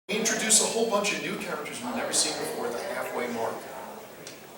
We introduce a whole bunch of new characters we've never seen before at the halfway mark.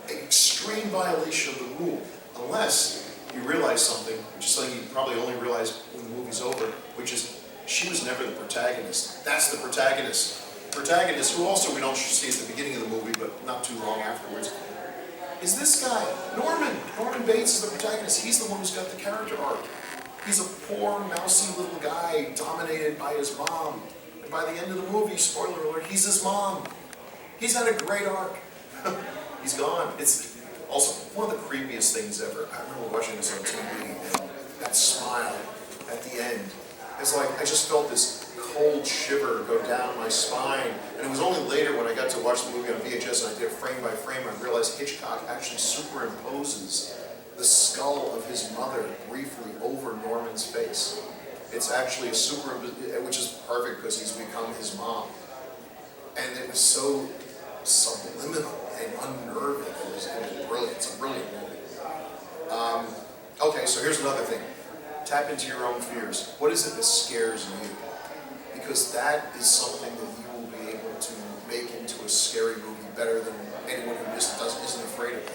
An extreme violation of the rule, unless you realize something, which is something you probably only realize when the movie's over, which is she was never the protagonist. That's the protagonist. Protagonist, who also we don't see at the beginning of the movie, but not too long afterwards, is this guy, Norman. Norman Bates is the protagonist. He's the one who's got the character arc. He's a poor, mousy little guy dominated by his mom. And by the end of the movie, spoiler alert, he's his mom. He's had a great arc. He's gone. It's also one of the creepiest things ever. I remember watching this on TV, and that smile at the end. It's like, I just felt this cold shiver go down my spine. And it was only later when I got to watch the movie on VHS and I did it frame by frame, I realized Hitchcock actually superimposes the skull of his mother briefly over Norman's face. It's actually a which is perfect because he's become his mom. And it was so subliminal and unnerving. It was brilliant. It's a brilliant movie. Okay, so here's another thing. Tap into your own fears. What is it that scares you? Because that is something that you will be able to make into a scary movie better than anyone who just isn't afraid of it.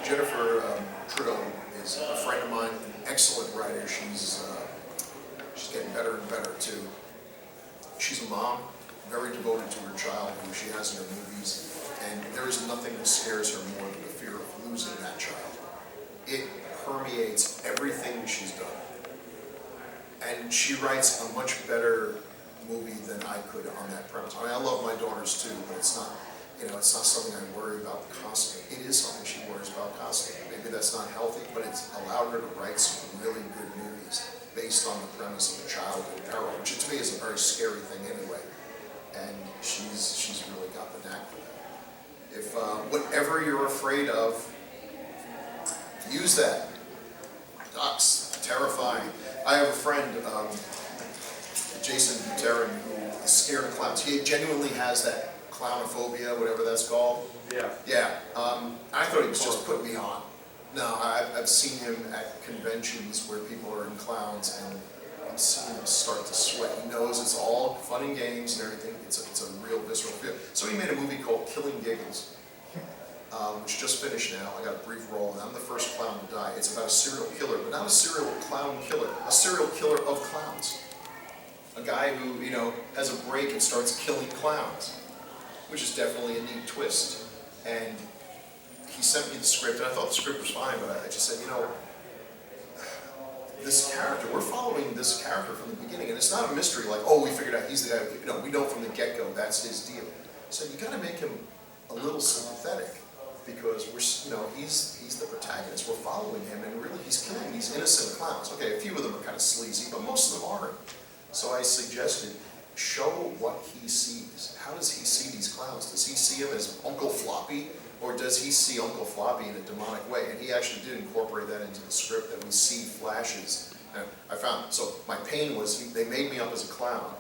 Jennifer Trudeau is a friend of mine, an excellent writer. She's getting better and better too. She's a mom, very devoted to her child, who she has in her movies, and there is nothing that scares her more than the fear of losing that child. It permeates everything she's done. And she writes a much better movie than I could on that premise. I mean, I love my daughters too, but it's not, it's not something I worry about constantly. It is something she worries about constantly. Maybe that's not healthy, but it's allowed her to write some really good movies based on the premise of a child in peril, which to me is a very scary thing anyway. And she's really got the knack for that. If whatever you're afraid of, use that. Ducks, terrifying. I have a friend, Jason Buterin, who is scared of clowns. He genuinely has that clownophobia, whatever that's called. Yeah. Yeah. I thought he was just putting me on. No, I've seen him at conventions where people are in clowns, and I'm seeing him start to sweat. He knows it's all fun and games and everything. It's a real visceral feel. So he made a movie called Killing Giggles, which just finished now. I got a brief role, and I'm the first clown to die. It's about a serial killer, but not a serial clown killer, a serial killer of clowns. A guy who, has a break and starts killing clowns, which is definitely a neat twist. And he sent me the script, and I thought the script was fine, but I just said, this character, we're following this character from the beginning, and it's not a mystery like, oh, we figured out he's the guy who, we know from the get-go that's his deal. So you got to make him a little sympathetic, because he's the protagonist. We're following him, and really he's killing these innocent clowns. Okay, a few of them are kind of sleazy, but most of them aren't. So I suggested, show what he sees. How does he see these clowns? Does he see him as Uncle Floppy? Or does he see Uncle Floppy in a demonic way? And he actually did incorporate that into the script, that we see flashes. And I found, so my pain was, they made me up as a clown,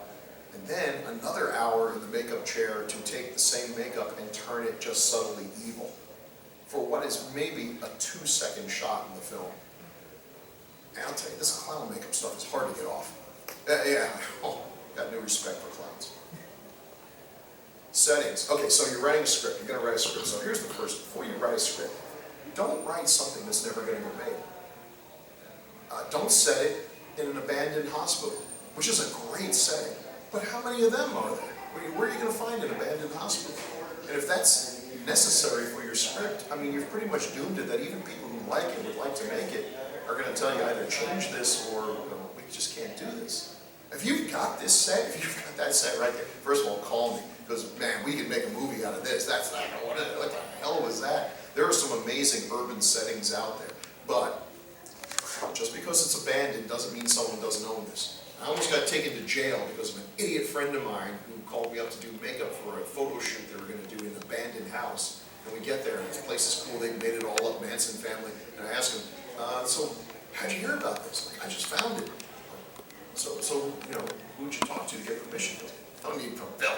and then another hour in the makeup chair to take the same makeup and turn it just subtly evil, for what is maybe a 2-second shot in the film. And I'll tell you, this clown makeup stuff is hard to get off. Got no respect for clowns. Settings. Okay, so you're writing a script. You're going to write a script. So here's the first, before you write a script, don't write something that's never going to get made. Don't set it in an abandoned hospital, which is a great setting. But how many of them are there? Where are you going to find an abandoned hospital? And if that's necessary for your script, I mean, you've pretty much doomed it that even people who like it, would like to make it, are going to tell you either change this or we just can't do this. If you've got this set, if you've got that set right there, first of all, call me. Because, man, we could make a movie out of this. That's not, what the hell was that? There are some amazing urban settings out there. But just because it's abandoned doesn't mean someone doesn't own this. I almost got taken to jail because of an idiot friend of mine who called me up to do makeup for a photo shoot they were going to do in an abandoned house. And we get there, and the place is cool. They made it all up, Manson family. And I asked him, so how'd you hear about this? Like, I just found it. So who'd you talk to get permission? I don't need Bill.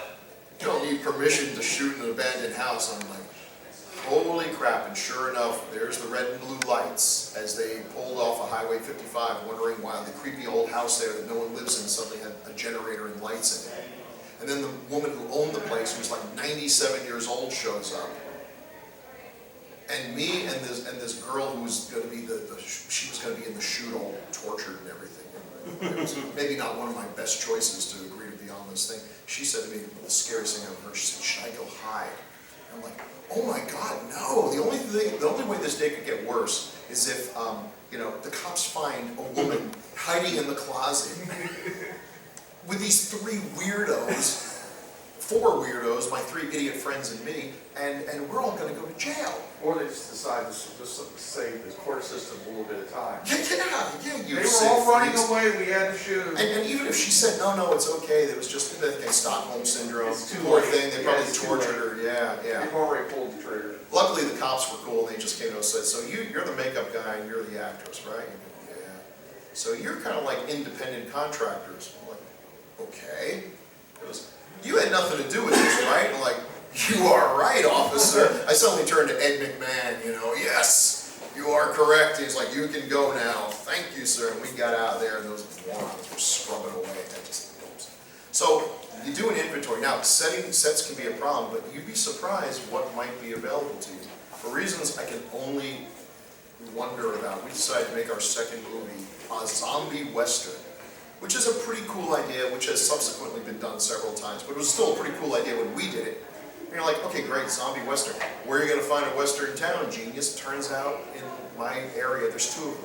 You don't need permission to shoot in an abandoned house. I'm like, holy crap, and sure enough, there's the red and blue lights as they pulled off of Highway 55, wondering why the creepy old house there that no one lives in suddenly had a generator and lights in it. And then the woman who owned the place, who was like 97 years old, shows up. And me and this girl who was going to be she was going to be in the shoot, all tortured and everything. And it was maybe not one of my best choices to agree to be on this thing. She said to me, the scariest thing I've ever heard, she said, "Should I go hide?" And I'm like, oh my God, no. The only way this day could get worse is if, the cops find a woman hiding in the closet with these four weirdos, my three idiot friends and me, and we're all going to go to jail. Or they just decide to just save the court system a little bit of time. Yeah, They were all running away, we had to shoot them. And even if she said, no, it's okay, there was just Stockholm Syndrome, poor thing, they probably tortured her, yeah. They've already pulled the trigger. Luckily the cops were cool, and they just came to us and said, so you're the makeup guy and you're the actress, right? Yeah. So you're kind of like independent contractors. I'm like, okay. It was, you had nothing to do with this, right? I'm like, you are right, officer. I suddenly turned to Ed McMahon, yes, you are correct. He's like, you can go now. Thank you, sir. And we got out of there, and those morons were scrubbing away. So you do an inventory. Now, sets can be a problem, but you'd be surprised what might be available to you. For reasons I can only wonder about, we decided to make our second movie a zombie western, which is a pretty cool idea, which has subsequently been done several times, but it was still a pretty cool idea when we did it. And you're like, okay, great, zombie western. Where are you going to find a western town, genius? Turns out, in my area, there's two of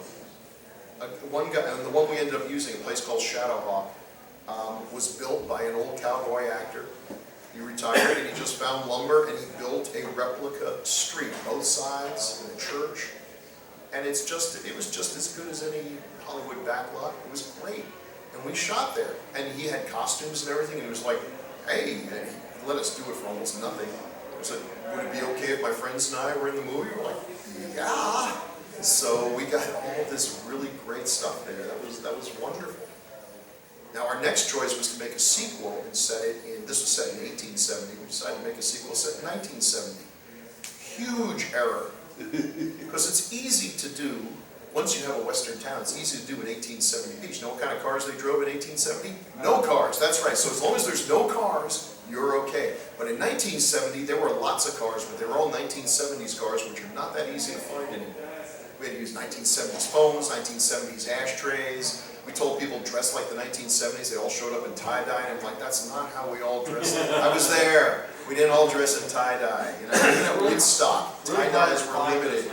them. One guy, and the one we ended up using, a place called Shadowhawk, was built by an old cowboy actor. He retired and he just found lumber and he built a replica street, both sides, in a church. And it was just as good as any Hollywood backlot. It was great. And we shot there. And he had costumes and everything, and he was like, hey, and he let us do it for almost nothing. I said, would it be okay if my friends and I were in the movie? We're like, yeah. So we got all this really great stuff there. That was wonderful. Now our next choice was to make a sequel and set it in, this was set in 1870, we decided to make a sequel set in 1970. Huge error, because it's easy to do, once you have a western town, it's easy to do in 1870 beach. You know what kind of cars they drove in 1870? No cars, that's right. So as long as there's no cars, you're okay. But in 1970, there were lots of cars, but they were all 1970s cars, which are not that easy to find anymore. We had to use 1970s phones, 1970s ashtrays. We told people dress like the 1970s. They all showed up in tie-dye, and I'm like, that's not how we all dress. I was there. We didn't all dress in tie-dye. We'd stop. Tie-dyes were limited.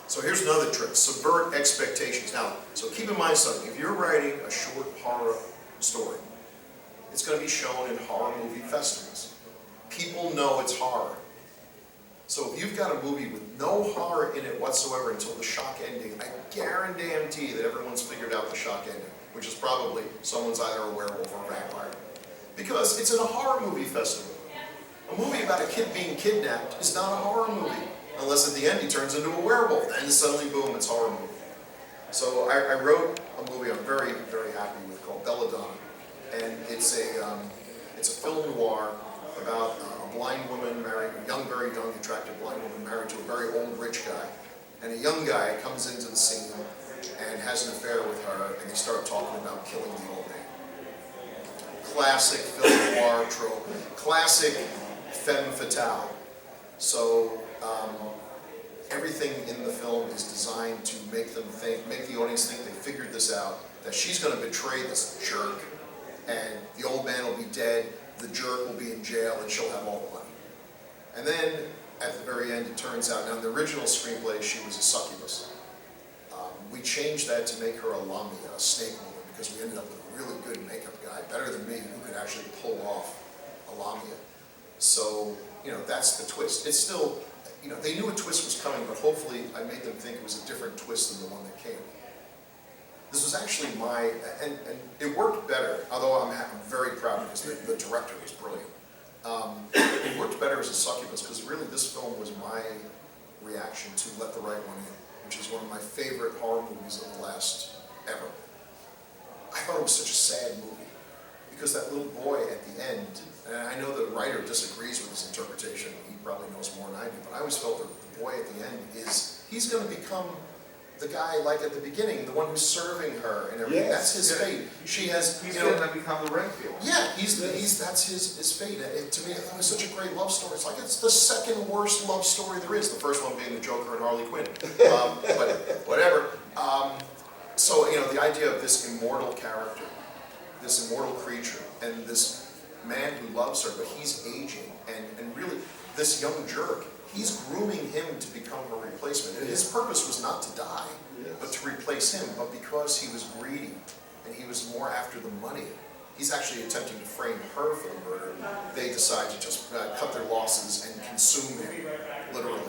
So here's another trick. Subvert expectations. Now, so keep in mind something. If you're writing a short horror story, it's going to be shown in horror movie festivals. People know it's horror. So if you've got a movie with no horror in it whatsoever until the shock ending, I guarantee that everyone's figured out the shock ending, which is probably someone's either a werewolf or a vampire. Because it's in a horror movie festival. A movie about a kid being kidnapped is not a horror movie, unless at the end he turns into a werewolf. Then suddenly, boom, it's a horror movie. So I wrote a movie I'm very, very happy with called Belladonna. And it's a film noir about a blind woman married, very young, attractive blind woman married to a very old, rich guy. And a young guy comes into the scene and has an affair with her, and they start talking about killing the old man. Classic film noir trope, classic femme fatale. So everything in the film is designed to make the audience think they figured this out, that she's going to betray this jerk, and the old man will be dead, the jerk will be in jail, and she'll have all the money. And then, at the very end, it turns out, now in the original screenplay, she was a succubus. We changed that to make her a lamia, a snake woman, because we ended up with a really good makeup guy, better than me, who could actually pull off a lamia. So, that's the twist. It's still, they knew a twist was coming, but hopefully I made them think it was a different twist than the one that came. This was actually and it worked better, although I'm very proud because the director was brilliant. It worked better as a succubus because really this film was my reaction to Let the Right One In, which is one of my favorite horror movies of the last ever. I thought it was such a sad movie because that little boy at the end, and I know the writer disagrees with his interpretation, he probably knows more than I do, but I always felt that the boy at the end he's going to become the guy, like at the beginning, the one who's serving her and everything, that's his fate. She has, He's you know, gonna become the Renfield. yeah, that's his fate. To me, that was such a great love story. It's like it's the second worst love story there is. The first one being the Joker and Harley Quinn. But whatever. So, you know, the idea of this immortal character, this immortal creature, and this man who loves her, but he's aging, and really, this young jerk, he's grooming him to become her replacement. And his purpose was not to die, but to replace him. But because he was greedy, and he was more after the money, he's actually attempting to frame her for the murder. They decide to just cut their losses and consume him, literally.